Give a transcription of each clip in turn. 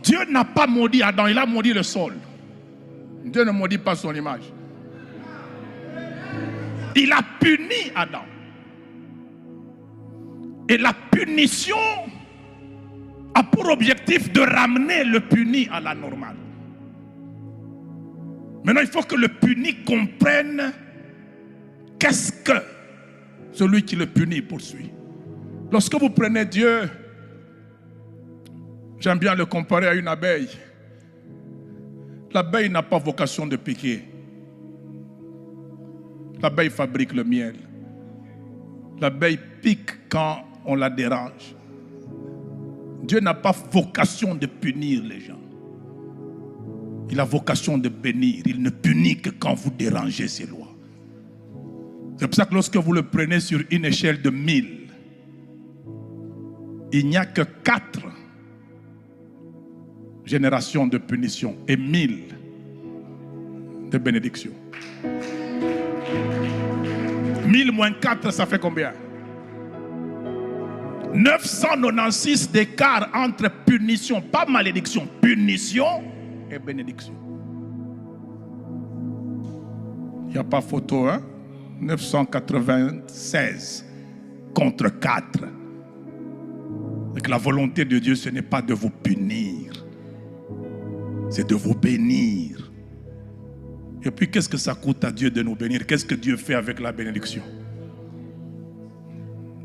Dieu n'a pas maudit Adam, il a maudit le sol. Dieu ne maudit pas son image. Il a puni Adam. Et la punition a pour objectif de ramener le puni à la normale. Maintenant, il faut que le puni comprenne qu'est-ce que celui qui le punit poursuit. Lorsque vous prenez Dieu, j'aime bien le comparer à une abeille. L'abeille n'a pas vocation de piquer. L'abeille fabrique le miel. L'abeille pique quand on la dérange. Dieu n'a pas vocation de punir les gens. Il a vocation de bénir. Il ne punit que quand vous dérangez ses lois. C'est pour ça que lorsque vous le prenez sur une échelle de 1000, il n'y a que 4 générations de punition et 1000 de bénédiction. 1000 moins 4, ça fait combien? 996 d'écart entre punition, pas malédiction, punition et bénédiction. Il n'y a pas photo, hein? 996 contre 4. Donc la volonté de Dieu, ce n'est pas de vous punir, c'est de vous bénir. Et puis qu'est-ce que ça coûte à Dieu de nous bénir? Qu'est-ce que Dieu fait avec la bénédiction?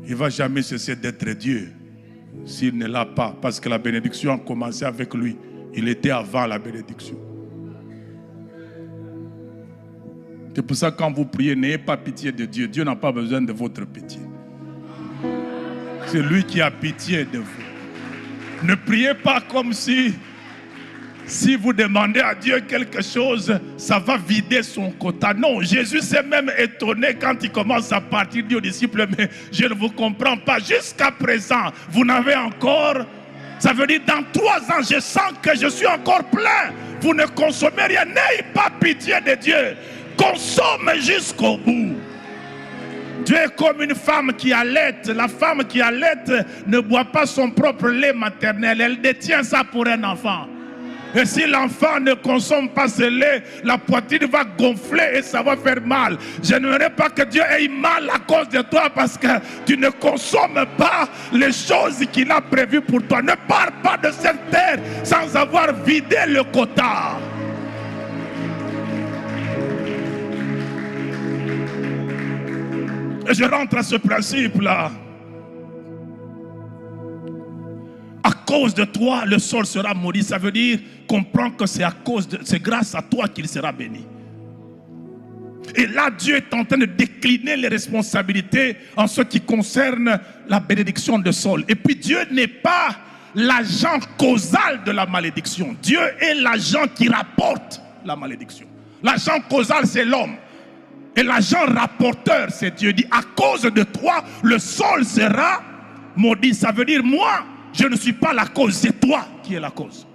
Il ne va jamais cesser d'être Dieu s'il ne l'a pas, parce que la bénédiction a commencé avec lui. Il était avant la bénédiction. C'est pour ça que quand vous priez, n'ayez pas pitié de Dieu. Dieu n'a pas besoin de votre pitié. C'est lui qui a pitié de vous. Ne priez pas comme si vous demandez à Dieu quelque chose, ça va vider son quota. Non, Jésus s'est même étonné quand il commence à partir, dit aux disciples, mais je ne vous comprends pas. Jusqu'à présent, vous n'avez encore... Ça veut dire, dans 3 ans, je sens que je suis encore plein. Vous ne consommez rien. N'ayez pas pitié de Dieu. Consomme jusqu'au bout. Dieu est comme une femme qui allaite. La femme qui allaite ne boit pas son propre lait maternel. Elle détient ça pour un enfant. Et si l'enfant ne consomme pas ce lait, la poitrine va gonfler et ça va faire mal. Je n'aimerais pas que Dieu ait mal à cause de toi parce que tu ne consommes pas les choses qu'il a prévues pour toi. Ne pars pas de cette terre sans avoir vidé le quota. Et je rentre à ce principe-là. À cause de toi, le sol sera maudit. Ça veut dire, comprends que c'est grâce à toi qu'il sera béni. Et là, Dieu est en train de décliner les responsabilités en ce qui concerne la bénédiction de sol. Et puis Dieu n'est pas l'agent causal de la malédiction. Dieu est l'agent qui rapporte la malédiction. L'agent causal, c'est l'homme. Et l'agent rapporteur, c'est Dieu. Il dit, à cause de toi, le sol sera maudit. Ça veut dire, moi, je ne suis pas la cause, c'est toi qui es la cause.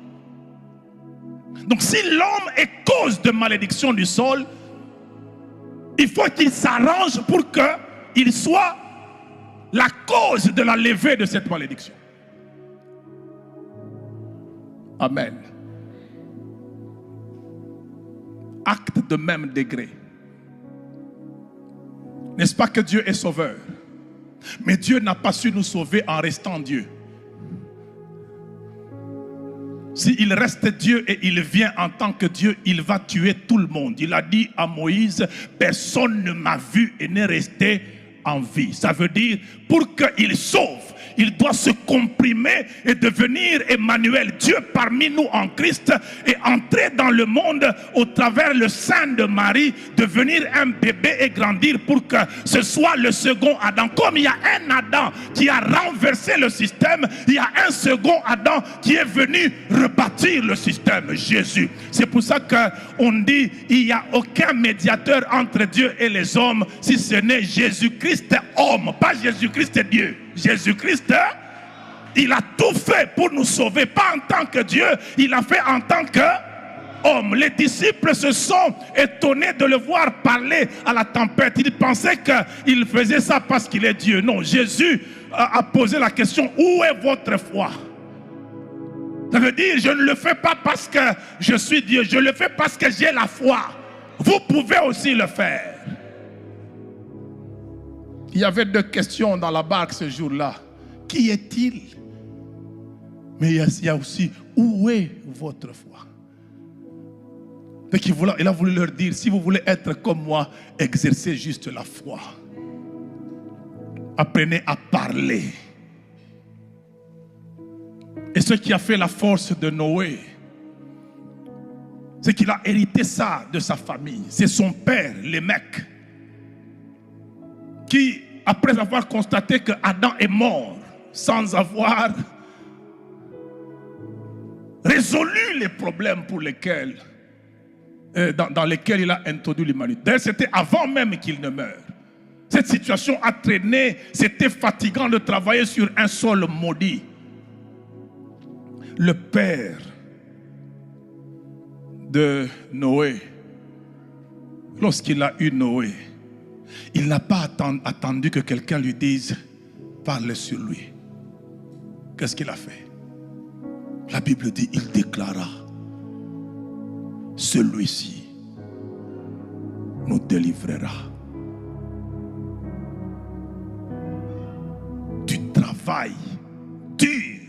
Donc si l'homme est cause de malédiction du sol, il faut qu'il s'arrange pour qu'il soit la cause de la levée de cette malédiction. Amen. Acte de même degré. N'est-ce pas que Dieu est sauveur? Mais Dieu n'a pas su nous sauver en restant Dieu. S'il reste Dieu et il vient en tant que Dieu, il va tuer tout le monde. Il a dit à Moïse, personne ne m'a vu et n'est resté en vie. Ça veut dire, pour qu'il sauve, il doit se comprimer et devenir Emmanuel, Dieu parmi nous en Christ, et entrer dans le monde au travers le sein de Marie, devenir un bébé et grandir pour que ce soit le second Adam. Comme il y a un Adam qui a renversé le système, il y a un second Adam qui est venu rebâtir le système, Jésus. C'est pour ça qu'on dit, il n'y a aucun médiateur entre Dieu et les hommes, si ce n'est Jésus-Christ homme, pas Jésus-Christ Dieu. Jésus-Christ, il a tout fait pour nous sauver, pas en tant que Dieu, il a fait en tant qu'homme. Les disciples se sont étonnés de le voir parler à la tempête. Ils pensaient qu'il faisait ça parce qu'il est Dieu. Non, Jésus a posé la question, où est votre foi? Ça veut dire, je ne le fais pas parce que je suis Dieu, je le fais parce que j'ai la foi. Vous pouvez aussi le faire. Il y avait 2 questions dans la barque ce jour-là. Qui est-il? Mais il y a aussi, où est votre foi? Donc il a voulu leur dire, si vous voulez être comme moi, exercez juste la foi. Apprenez à parler. Et ce qui a fait la force de Noé, c'est qu'il a hérité ça de sa famille. C'est son père, Lémec, qui, après avoir constaté que Adam est mort, sans avoir résolu les problèmes pour lesquels, dans lesquels il a introduit l'humanité. D'ailleurs, c'était avant même qu'il ne meure. Cette situation a traîné, c'était fatigant de travailler sur un sol maudit. Le père de Noé, lorsqu'il a eu Noé, il n'a pas attendu que quelqu'un lui dise « parle sur lui ». Qu'est-ce qu'il a fait? La Bible dit, il déclara, celui-ci nous délivrera du travail dur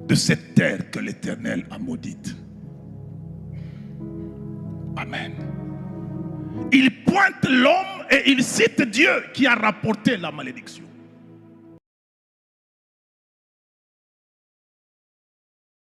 de cette terre que l'Éternel a maudite. Amen. Il pointe l'homme et il cite Dieu qui a rapporté la malédiction.